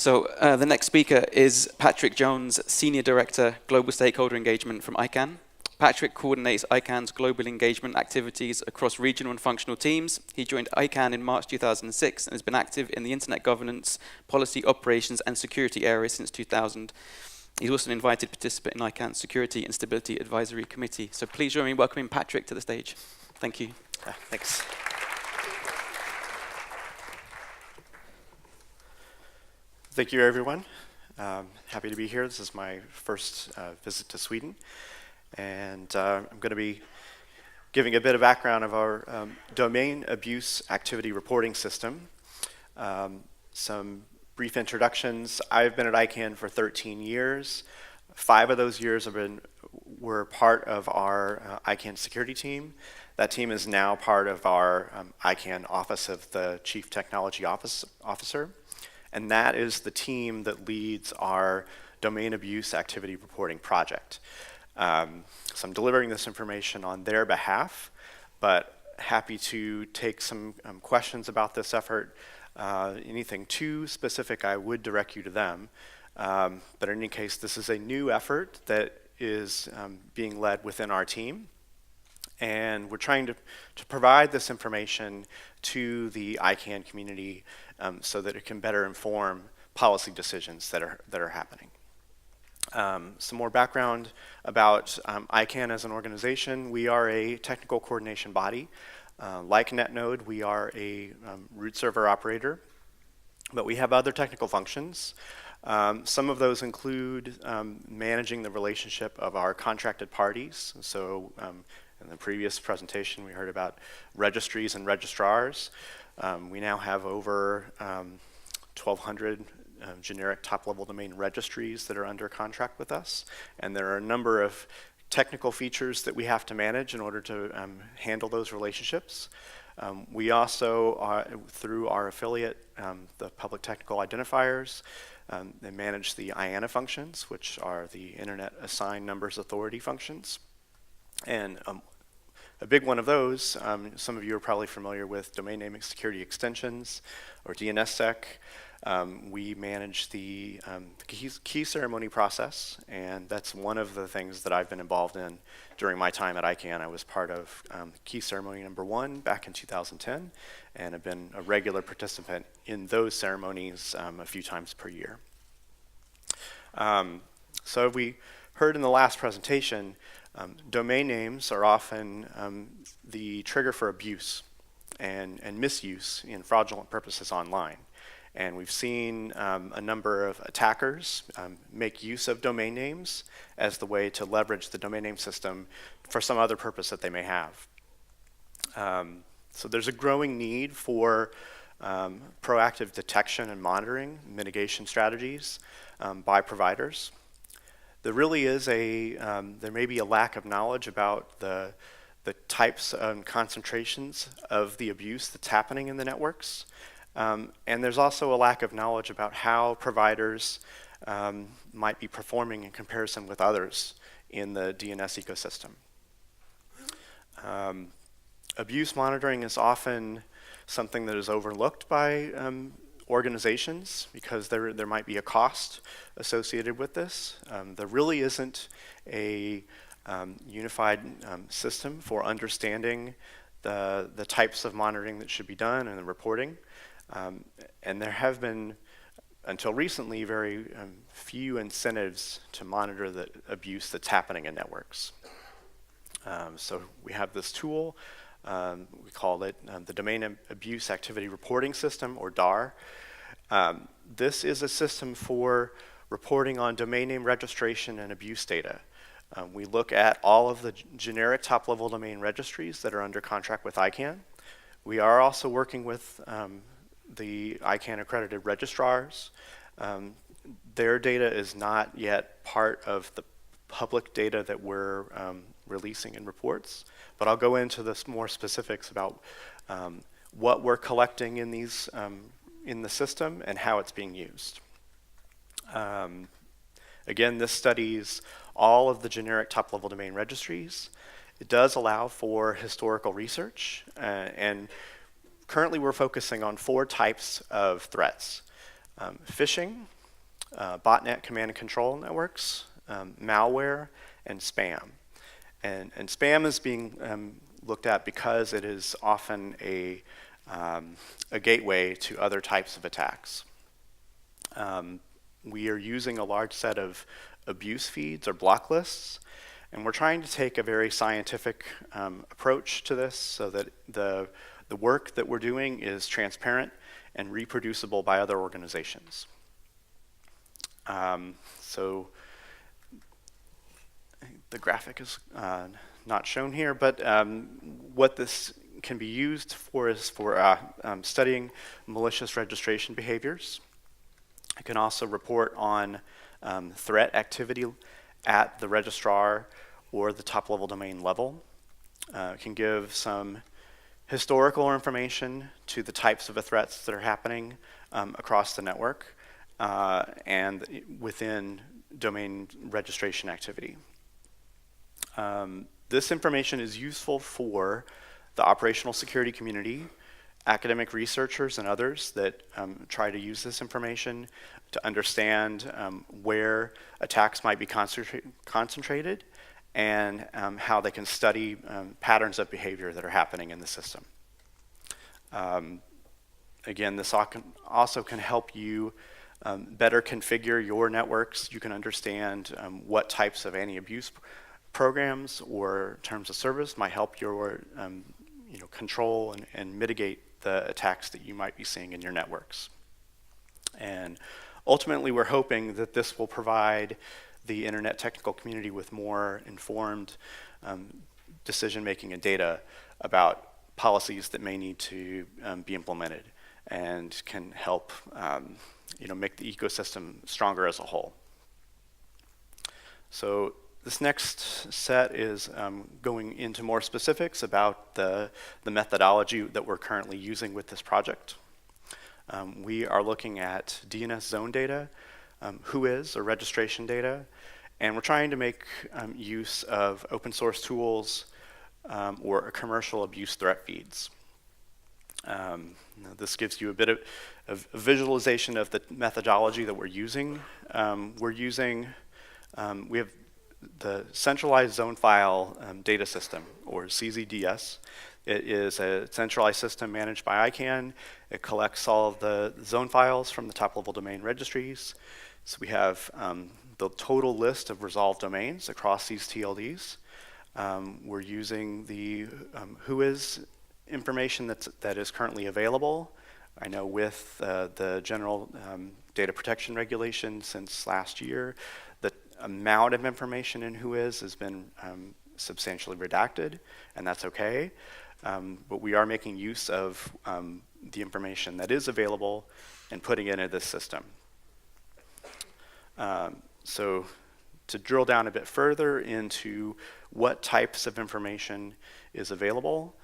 So the next speaker is Patrick Jones, Senior Director, Global Stakeholder Engagement from ICANN. Patrick coordinates ICANN's global engagement activities across regional and functional teams. He joined ICANN in March 2006 and has been active in the internet governance, policy, operations, and security area since 2000. He's also an invited participant in ICANN's Security and Stability Advisory Committee. So please join me in welcoming Patrick to the stage. Thank you. Thanks. Thank you, everyone. Happy to be here. This is my first visit to Sweden. And I'm going to be giving a bit of background of our domain abuse activity reporting system. Some brief introductions. I've been at ICANN for 13 years. 5 of those years were part of our ICANN security team. That team is now part of our ICANN Office of the Chief Technology Officer. And that is the team that leads our domain abuse activity reporting project. So I'm delivering this information on their behalf, but happy to take some questions about this effort. Anything too specific, I would direct you to them. But in any case, this is a new effort that is being led within our team. And we're trying to provide this information to the ICANN community so that it can better inform policy decisions that are happening. Some more background about ICANN as an organization. We are a technical coordination body. Like Netnod, we are a root server operator, but we have other technical functions. Some of those include managing the relationship of our contracted parties. So in the previous presentation, we heard about registries and registrars. We now have over 1,200 generic top-level domain registries that are under contract with us. And there are a number of technical features that we have to manage in order to handle those relationships. We also, through our affiliate, the Public Technical Identifiers, they manage the IANA functions, which are the Internet Assigned Numbers Authority functions. And a big one of those, some of you are probably familiar with domain naming security extensions, or DNSSEC. We manage the key ceremony process, and that's one of the things that I've been involved in during my time at ICANN. I was part of key ceremony number 1 back in 2010, and have been a regular participant in those ceremonies a few times per year. So we heard in the last presentation, domain names are often the trigger for abuse and misuse in fraudulent purposes online. And we've seen a number of attackers make use of domain names as the way to leverage the domain name system for some other purpose that they may have. So there's a growing need for proactive detection and monitoring, mitigation strategies by providers. There really is there may be a lack of knowledge about the types and concentrations of the abuse that's happening in the networks. And there's also a lack of knowledge about how providers might be performing in comparison with others in the DNS ecosystem. Abuse monitoring is often something that is overlooked by organizations because there might be a cost associated with this. There really isn't a unified system for understanding the types of monitoring that should be done and the reporting. And there have been, until recently, very few incentives to monitor the abuse that's happening in networks. So we have this tool, we call it the Domain Abuse Activity Reporting System, or DAAR. This is a system for reporting on domain name registration and abuse data. We look at all of the generic top-level domain registries that are under contract with ICANN. We are also working with the ICANN accredited registrars. Their data is not yet part of the public data that we're releasing in reports, but I'll go into this more specifics about what we're collecting in these in the system and how it's being used. Again, this studies all of the generic top-level domain registries. It does allow for historical research, and currently we're focusing on 4 types of threats. Phishing, botnet command and control networks, malware, and spam. And spam is being looked at because it is often a gateway to other types of attacks. We are using a large set of abuse feeds or block lists, and we're trying to take a very scientific approach to this so that the work that we're doing is transparent and reproducible by other organizations. So the graphic is not shown here, but what this can be used for is for studying malicious registration behaviors. It can also report on threat activity at the registrar or the top-level domain level. It can give some historical information to the types of threats that are happening across the network and within domain registration activity. This information is useful for the operational security community, academic researchers, and others that try to use this information to understand where attacks might be concentrated and how they can study patterns of behavior that are happening in the system. Again, this also can help you better configure your networks. You can understand what types of anti-abuse programs or terms of service might help your control and mitigate the attacks that you might be seeing in your networks. And ultimately, we're hoping that this will provide the internet technical community with more informed decision-making and data about policies that may need to be implemented and can help make the ecosystem stronger as a whole. So this next set is going into more specifics about the methodology that we're currently using with this project. We are looking at DNS zone data, whois or registration data, and we're trying to make use of open source tools or commercial abuse threat feeds. This gives you a bit of visualization of the methodology that we're using. We have the centralized zone file data system, or CZDS. It is a centralized system managed by ICANN. It collects all of the zone files from the top-level domain registries. So we have the total list of resolved domains across these TLDs. We're using the whois information that is currently available. I know with the general data protection regulation since last year, the amount of information in whois has been substantially redacted, and that's okay. But we are making use of the information that is available and putting it into this system. So to drill down a bit further into what types of information is available,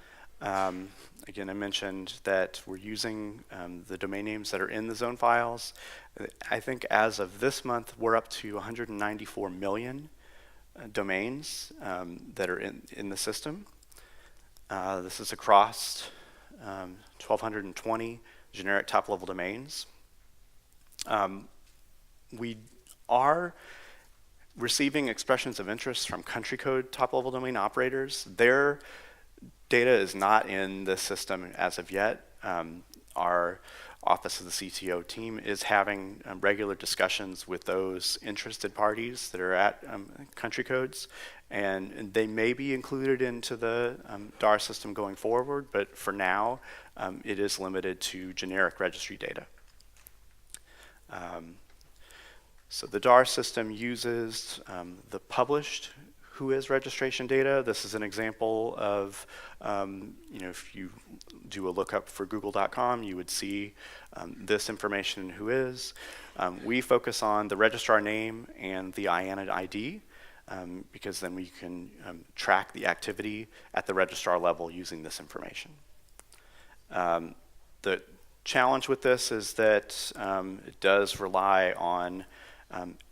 again, I mentioned that we're using the domain names that are in the zone files. I think as of this month, we're up to 194 million domains that are in the system. This is across 1,220 generic top-level domains. We are receiving expressions of interest from country code top-level domain operators. Their data is not in the system as of yet. Our Office of the CTO team is having regular discussions with those interested parties that are at country codes, and they may be included into the DAAR system going forward, but for now, it is limited to generic registry data. So the DAAR system uses the published whois registration data. This is an example of, if you do a lookup for google.com, you would see this information in whois. We focus on the registrar name and the IANN ID because then we can track the activity at the registrar level using this information. The challenge with this is that it does rely on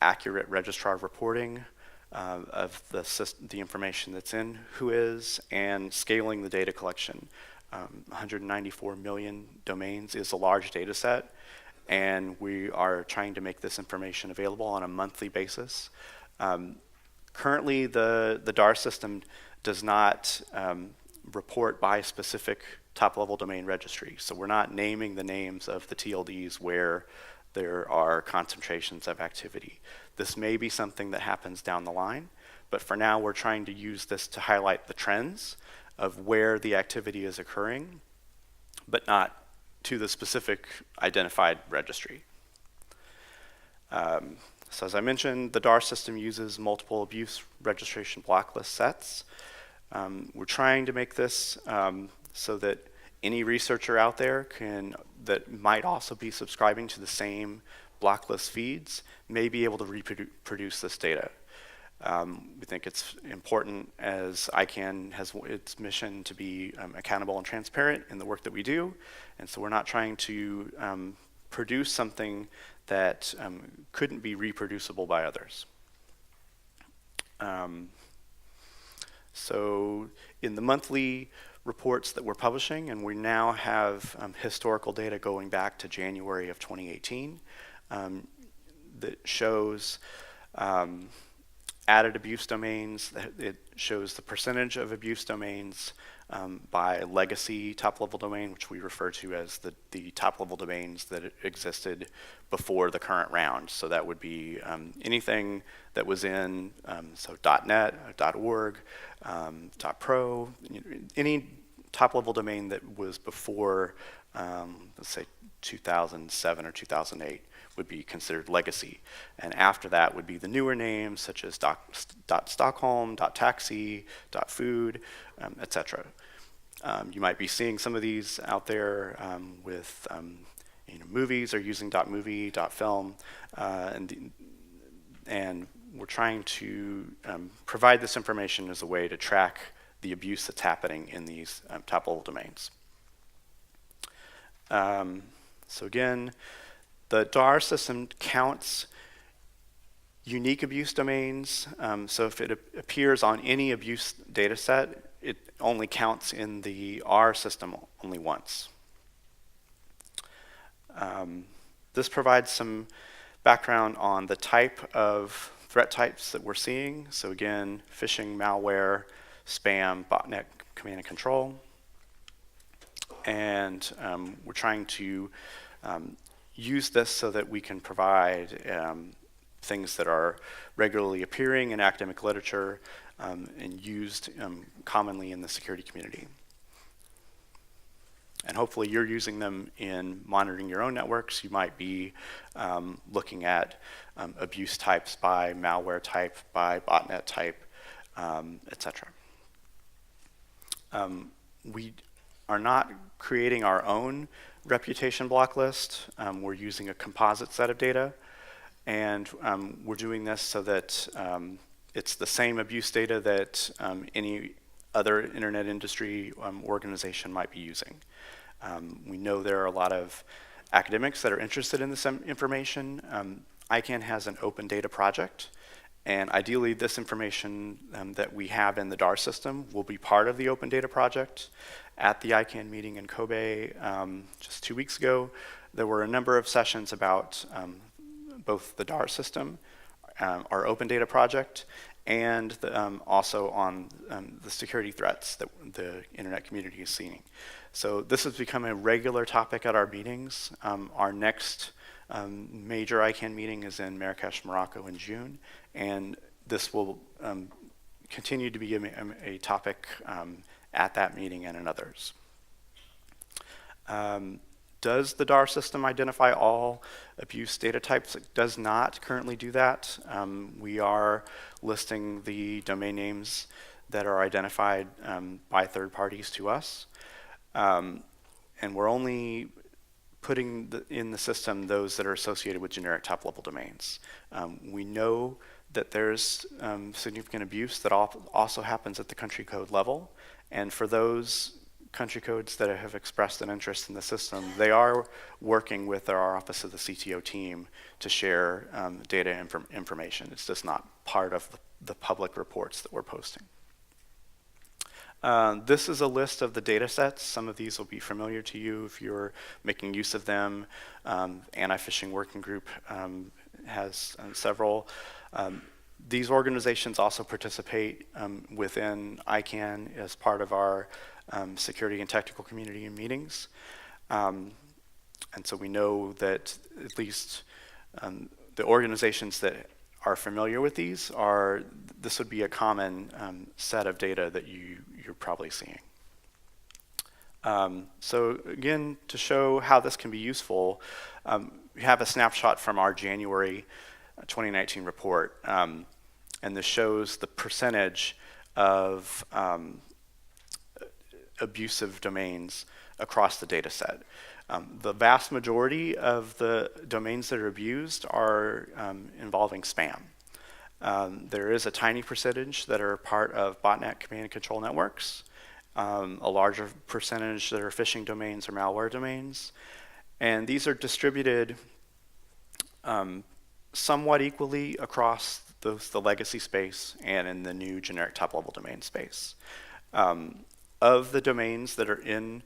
accurate registrar reporting of the information that's in whois and scaling the data collection. 194 million domains is a large data set, and we are trying to make this information available on a monthly basis. Currently, the DAAR system does not report by specific top-level domain registry. So we're not naming the names of the TLDs where there are concentrations of activity. This may be something that happens down the line, but for now we're trying to use this to highlight the trends of where the activity is occurring, but not to the specific identified registry. So as I mentioned, the DAAR system uses multiple abuse registration blocklist sets. We're trying to make this so that any researcher out there that might also be subscribing to the same blocklist feeds may be able to reproduce this data. We think it's important, as ICANN has its mission to be accountable and transparent in the work that we do, and so we're not trying to produce something that couldn't be reproducible by others. So in the monthly reports that we're publishing, and we now have historical data going back to January of 2018 that shows added abuse domains. It shows the percentage of abuse domains by legacy top-level domain, which we refer to as the top-level domains that existed before the current round. So that would be anything that was in so .net, .org, .pro, any top-level domain that was before, let's say, 2007 or 2008 would be considered legacy. And after that would be the newer names, such as .stockholm, .taxi, .food, etc. You might be seeing some of these out there with movies are using .movie, .film, and we're trying to provide this information as a way to track the abuse that's happening in these top-level domains. So again, the DAAR system counts unique abuse domains. So if it appears on any abuse data set, it only counts in the R system only once. This provides some background on the type of threat types that we're seeing. So again, phishing, malware, spam, botnet, command and control. And we're trying to use this so that we can provide things that are regularly appearing in academic literature and used commonly in the security community. And hopefully you're using them in monitoring your own networks. You might be looking at abuse types by malware type, by botnet type, etc. We are not creating our own reputation block list. We're using a composite set of data, and we're doing this so that it's the same abuse data that any other internet industry organization might be using. We know there are a lot of academics that are interested in this information. ICANN has an open data project, and ideally this information that we have in the DAAR system will be part of the open data project. At the ICANN meeting in Kobe just 2 weeks ago, there were a number of sessions about both the DAAR system, our open data project, and also on the security threats that the internet community is seeing. So this has become a regular topic at our meetings. Our next major ICANN meeting is in Marrakesh, Morocco in June, and this will continue to be a topic at that meeting and in others. Does the DAAR system identify all abuse data types? It does not currently do that. We are listing the domain names that are identified by third parties to us. And we're only putting in the system those that are associated with generic top-level domains. We know that there's significant abuse that also happens at the country code level. And for those country codes that have expressed an interest in the system, they are working with our Office of the CTO team to share data information. It's just not part of the public reports that we're posting. This is a list of the data sets. Some of these will be familiar to you if you're making use of them. Anti-phishing Working Group has several. These organizations also participate within ICANN as part of our security and technical community meetings. And so we know that at least the organizations that are familiar with these this would be a common set of data that you're probably seeing. So again, to show how this can be useful, we have a snapshot from our January 2019 report. And this shows the percentage of abusive domains across the data set. The vast majority of the domains that are abused are involving spam. There is a tiny percentage that are part of botnet command and control networks, a larger percentage that are phishing domains or malware domains, and these are distributed somewhat equally across the legacy space and in the new generic top-level domain space. Of the domains that are in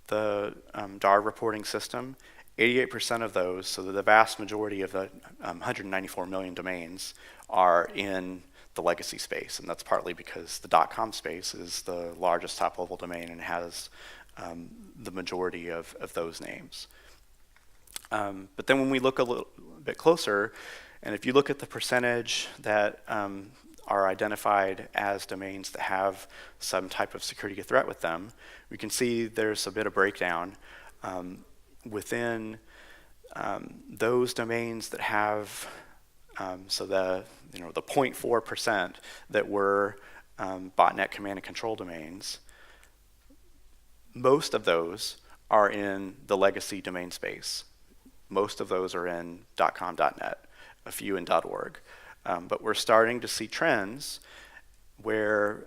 the DAAR reporting system, 88% of those, so the vast majority of the 194 million domains, are in the legacy space, and that's partly because the .com space is the largest top-level domain and has the majority of those names. But then when we look a little bit closer, and if you look at the percentage that are identified as domains that have some type of security threat with them, we can see there's a bit of breakdown within those domains that have so the 0.4% that were botnet command and control domains. Most of those are in the legacy domain space. Most of those are in .com, .net, a few in .org. But we're starting to see trends where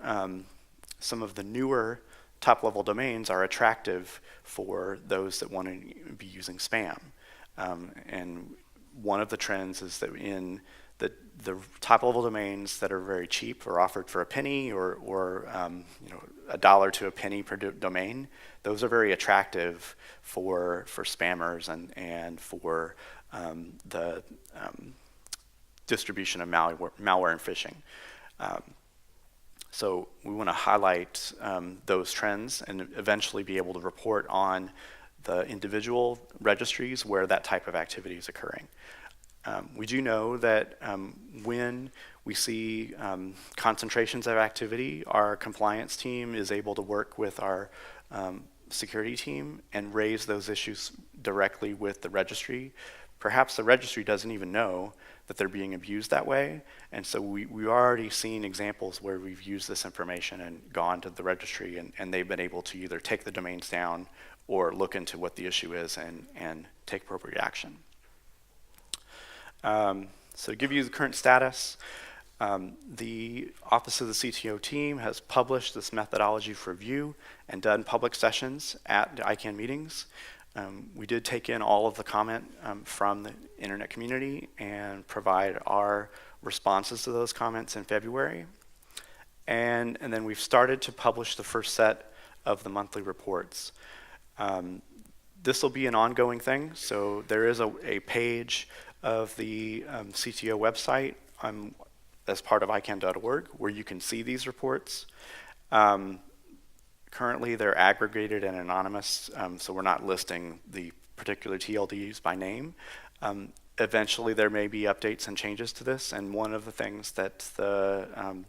some of the newer top-level domains are attractive for those that want to be using spam. And one of the trends is that in the top-level domains that are very cheap or offered for a penny or $1 to a penny per domain, those are very attractive for spammers and for the distribution of malware and phishing. So we want to highlight those trends and eventually be able to report on the individual registries where that type of activity is occurring. We do know that when we see concentrations of activity, our compliance team is able to work with our security team and raise those issues directly with the registry. Perhaps the registry doesn't even know that they're being abused that way, and so we've already seen examples where we've used this information and gone to the registry and they've been able to either take the domains down or look into what the issue is and take appropriate action. So to give you the current status, the Office of the CTO team has published this methodology for review and done public sessions at the ICANN meetings. We did take in all of the comment from the internet community and provide our responses to those comments in February. And then we've started to publish the first set of the monthly reports. This will be an ongoing thing, so there is a page of the CTO website as part of ICANN.org where you can see these reports. Currently they're aggregated and anonymous, so we're not listing the particular TLDs by name. Eventually there may be updates and changes to this, and one of the things that the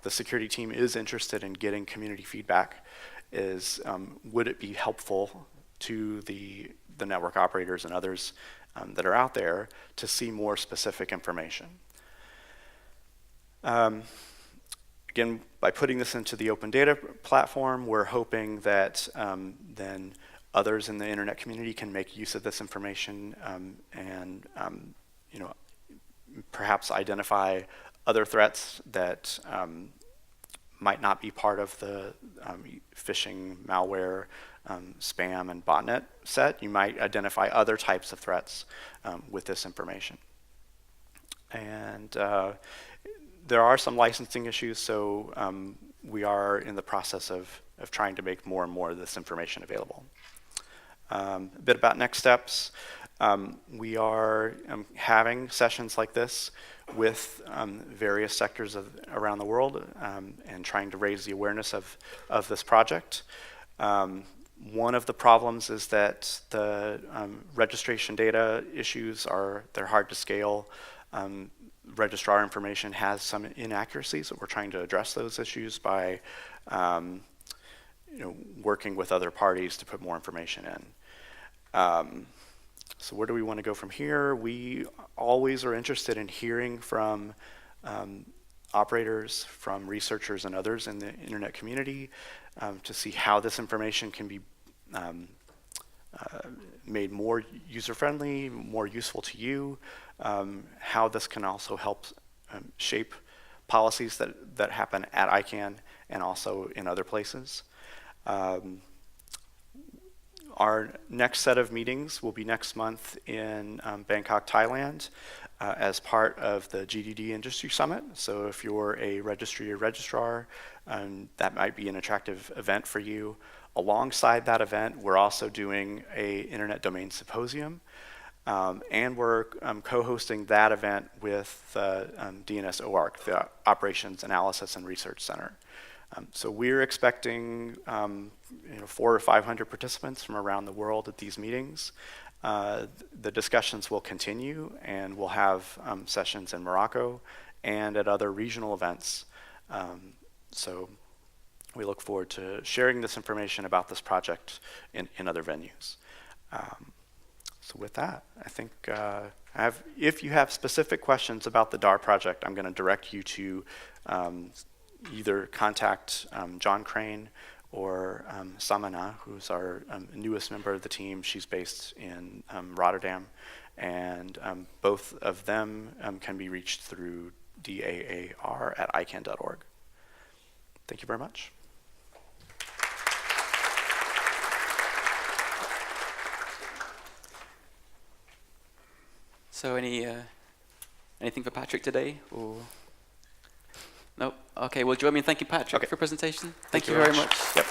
security team is interested in getting community feedback is would it be helpful to the network operators and others that are out there to see more specific information. Again, by putting this into the open data platform, we're hoping that then others in the internet community can make use of this information and perhaps identify other threats that might not be part of the phishing, malware, spam, and botnet set. You might identify other types of threats with this information. And there are some licensing issues, so we are in the process of trying to make more and more of this information available. A bit about next steps. We are having sessions like this with various sectors around the world and trying to raise the awareness of this project. One of the problems is that the registration data issues they're hard to scale. Registrar information has some inaccuracies, so we're trying to address those issues by working with other parties to put more information in. So where do we want to go from here? We always are interested in hearing from operators, from researchers and others in the internet community to see how this information can be made more user-friendly, more useful to you, how this can also help shape policies that happen at ICANN and also in other places. Our next set of meetings will be next month in Bangkok, Thailand, as part of the GDD Industry Summit. So if you're a registry or registrar, that might be an attractive event for you. Alongside that event, we're also doing a Internet Domain Symposium, and we're co-hosting that event with DNSOARC, the Operations Analysis and Research Center. So we're expecting 400 or 500 participants from around the world at these meetings. The discussions will continue, and we'll have sessions in Morocco and at other regional events. So we look forward to sharing this information about this project in other venues. So with that, I think if you have specific questions about the DAAR project, I'm going to direct you to either contact John Crane or Samana, who's our newest member of the team. She's based in Rotterdam, and both of them can be reached through DAAR@ICANN.org. Thank you very much. So anything for Patrick today? Or no? Okay, well, join me in thanking Patrick for your presentation. Thank you very much. Yep.